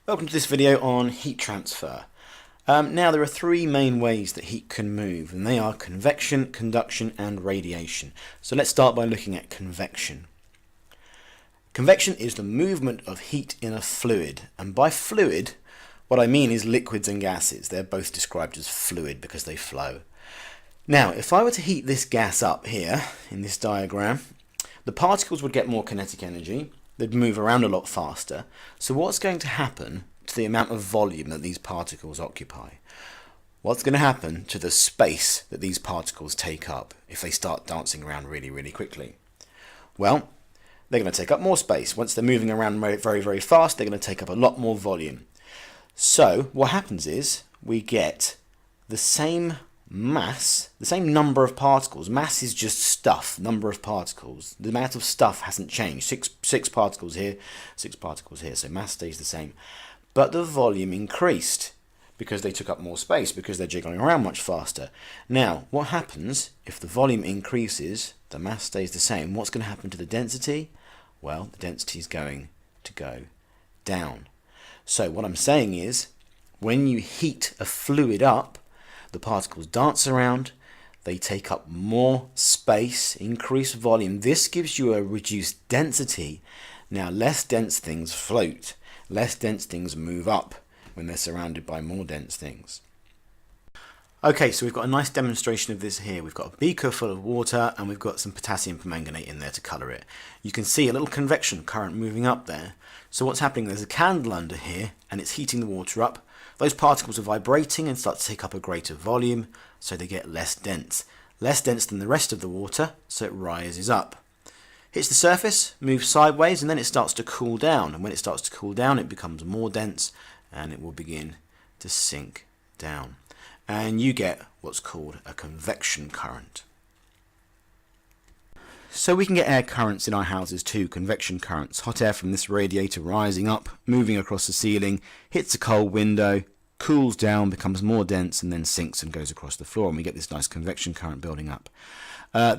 Welcome to this video on heat transfer. Now there are three main ways that heat can move, and they are convection, conduction and radiation. So let's start by looking at convection. Convection is the movement of heat in a fluid, and by fluid what I mean is liquids and gases. They're both described as fluid because they flow. Now if I were to heat this gas up here in this diagram, the particles would get more kinetic energy. They'd move around a lot faster. So what's going to happen to the amount of volume that these particles occupy? What's going to happen to the space that these particles take up if they start dancing around really, really quickly? Well, they're going to take up more space. Once they're moving around very, very fast, they're going to take up a lot more volume. So what happens is we get the same mass, the same number of particles. Mass is just stuff, number of particles. The amount of stuff hasn't changed. Six particles here, 6 particles here, so mass stays the same. But the volume increased because they took up more space, because they're jiggling around much faster. Now, what happens if the volume increases, the mass stays the same? What's going to happen to the density? Well, the density is going to go down. So what I'm saying is, when you heat a fluid up, the particles dance around, they take up more space, increased volume. This gives you a reduced density. Now, less dense things float. Less dense things move up when they're surrounded by more dense things. Okay, so we've got a nice demonstration of this here. We've got a beaker full of water and we've got some potassium permanganate in there to colour it. You can see a little convection current moving up there. So what's happening, there's a candle under here and it's heating the water up. Those particles are vibrating and start to take up a greater volume, so they get less dense. Less dense than the rest of the water, so it rises up. Hits the surface, moves sideways, and then it starts to cool down. And when it starts to cool down, it becomes more dense and it will begin to sink down. And you get what's called a convection current. So we can get air currents in our houses too, convection currents. Hot air from this radiator rising up, moving across the ceiling, hits a cold window, cools down, becomes more dense, and then sinks and goes across the floor, and we get this nice convection current building up.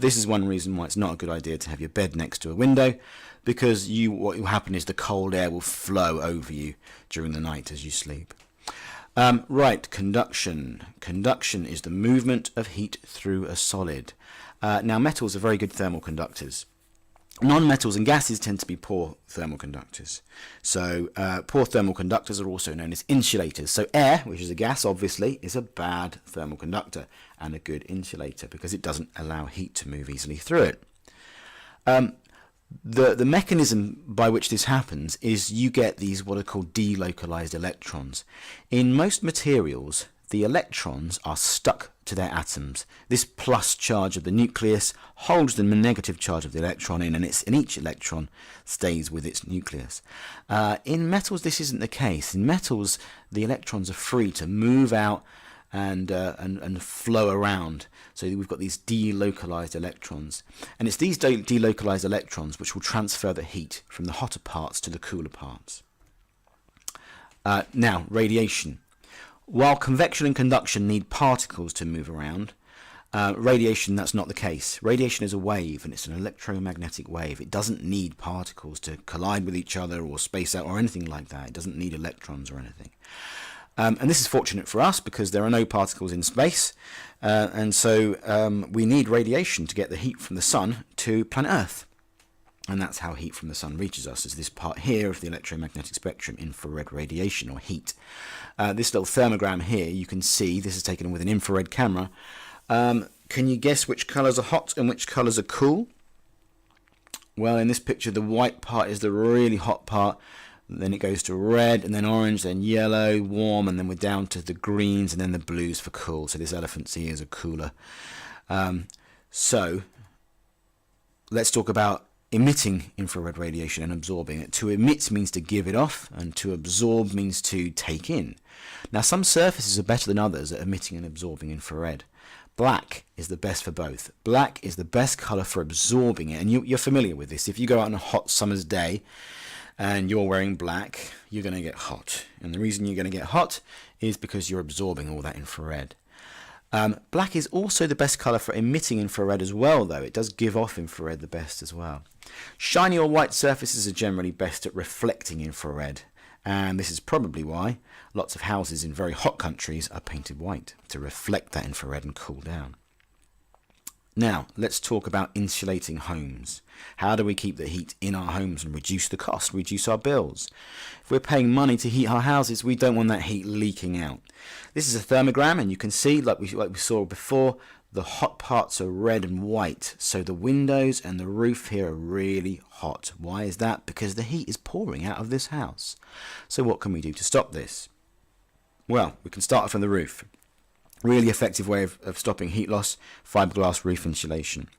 This is one reason why it's not a good idea to have your bed next to a window, because what will happen is the cold air will flow over you during the night as you sleep. Right, conduction. Conduction is the movement of heat through a solid. Now, metals are very good thermal conductors. Non-metals and gases tend to be poor thermal conductors. So poor thermal conductors are also known as insulators. So air, which is a gas obviously, is a bad thermal conductor and a good insulator because it doesn't allow heat to move easily through it. The mechanism by which this happens is you get these what are called delocalized electrons. In most materials, the electrons are stuck to their atoms. This plus charge of the nucleus holds the negative charge of the electron in, and each electron stays with its nucleus. In metals, this isn't the case. In metals, the electrons are free to move out and flow around. So we've got these delocalized electrons. And it's these delocalized electrons which will transfer the heat from the hotter parts to the cooler parts. Now, radiation. While convection and conduction need particles to move around, radiation, that's not the case. Radiation is a wave, and it's an electromagnetic wave. It doesn't need particles to collide with each other or space out or anything like that. It doesn't need electrons or anything. And this is fortunate for us because there are no particles in space, and so we need radiation to get the heat from the sun to planet Earth. And that's how heat from the sun reaches us, is this part here of the electromagnetic spectrum, infrared radiation or heat. This little thermogram here, you can see, this is taken with an infrared camera. Can you guess which colours are hot and which colours are cool? Well, in this picture, the white part is the really hot part. Then it goes to red, and then orange, then yellow, warm, and then we're down to the greens, and then the blues for cool. So this elephant's ears are cooler. So let's talk about emitting infrared radiation and absorbing it. To emit means to give it off, and to absorb means to take in. Now, some surfaces are better than others at emitting and absorbing infrared. Black is the best for both. Black is the best colour for absorbing it, and you're familiar with this. If you go out on a hot summer's day and you're wearing black, you're going to get hot. And the reason you're going to get hot is because you're absorbing all that infrared. Black is also the best colour for emitting infrared as well, though. It does give off infrared the best as well. Shiny or white surfaces are generally best at reflecting infrared, And this is probably why lots of houses in very hot countries are painted white, to reflect that infrared and cool down. Now, let's talk about insulating homes. How do we keep the heat in our homes and reduce the cost, reduce our bills? If we're paying money to heat our houses, we don't want that heat leaking out. This is a thermogram, and you can see, like we saw before, the hot parts are red and white. So the windows and the roof here are really hot. Why is that? Because the heat is pouring out of this house. So what can we do to stop this? Well, we can start from the roof. Really effective way of stopping heat loss, fiberglass roof insulation.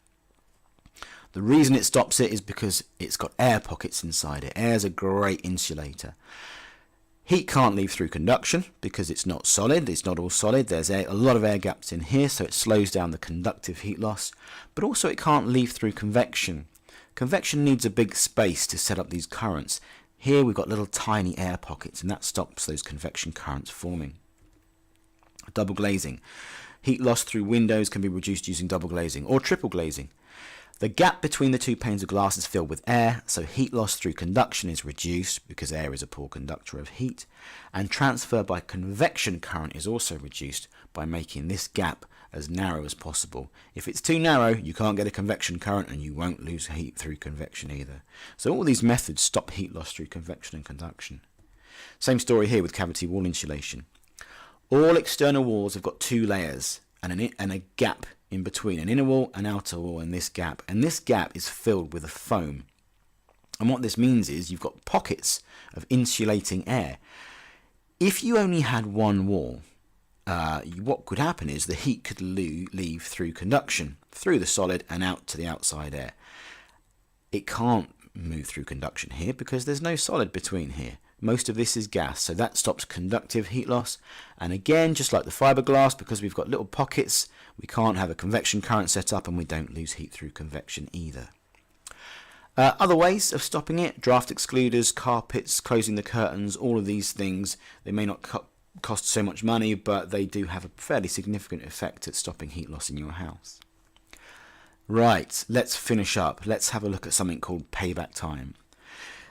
The reason it stops it is because it's got air pockets inside it. Air is a great insulator. Heat can't leave through conduction because it's not solid, it's not all solid. There's a lot of air gaps in here, so it slows down the conductive heat loss. But also it can't leave through convection. Convection needs a big space to set up these currents. Here we've got little tiny air pockets, and that stops those convection currents forming. Double glazing. Heat loss through windows can be reduced using double glazing or triple glazing. The gap between the two panes of glass is filled with air, so heat loss through conduction is reduced because air is a poor conductor of heat, and transfer by convection current is also reduced by making this gap as narrow as possible. If it's too narrow, you can't get a convection current and you won't lose heat through convection either. So all these methods stop heat loss through convection and conduction. Same story here with cavity wall insulation. All external walls have got two layers and a gap in between, an inner wall, an outer wall, and this gap. And this gap is filled with a foam. And what this means is you've got pockets of insulating air. If you only had one wall, what could happen is the heat could leave through conduction, through the solid and out to the outside air. It can't move through conduction here because there's no solid between here. Most of this is gas, so that stops conductive heat loss. And again, just like the fiberglass, because we've got little pockets, we can't have a convection current set up, and we don't lose heat through convection either. Other ways of stopping it: draft excluders, carpets, closing the curtains, all of these things. They may not cost so much money, but they do have a fairly significant effect at stopping heat loss in your house. Right, let's finish up. Let's have a look at something called payback time.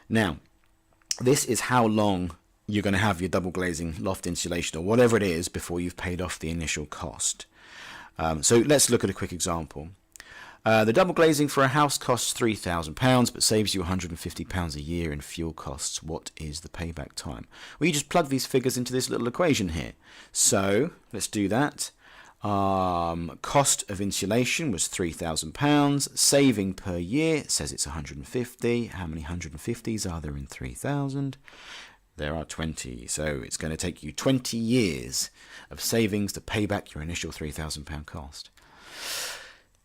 Now, this is how long you're going to have your double glazing, loft insulation, or whatever it is before you've paid off the initial cost. So let's look at a quick example. The double glazing for a house costs £3,000 but saves you £150 a year in fuel costs. What is the payback time? Well, you just plug these figures into this little equation here. So let's do that. Cost of insulation was £3,000. Saving per year, it says it's 150. How many 150s are there in 3,000? There are 20. So it's going to take you 20 years of savings to pay back your initial £3,000 cost.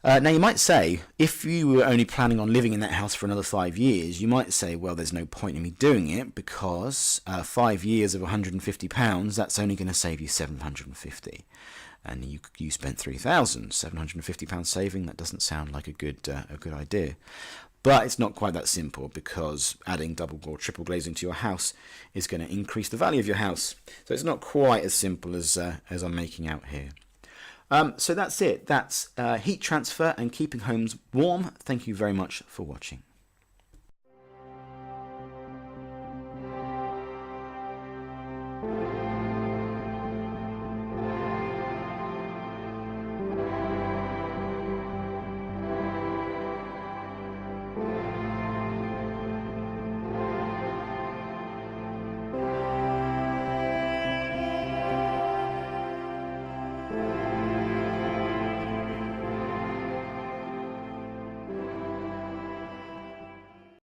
Now you might say, if you were only planning on living in that house for another 5 years, you might say, well, there's no point in me doing it because 5 years of £150, that's only going to save you £750. And you spent £3,750 saving. That doesn't sound like a good idea. But it's not quite that simple, because adding double or triple glazing to your house is going to increase the value of your house. So it's not quite as simple as I'm making out here. So that's it. That's heat transfer and keeping homes warm. Thank you very much for watching.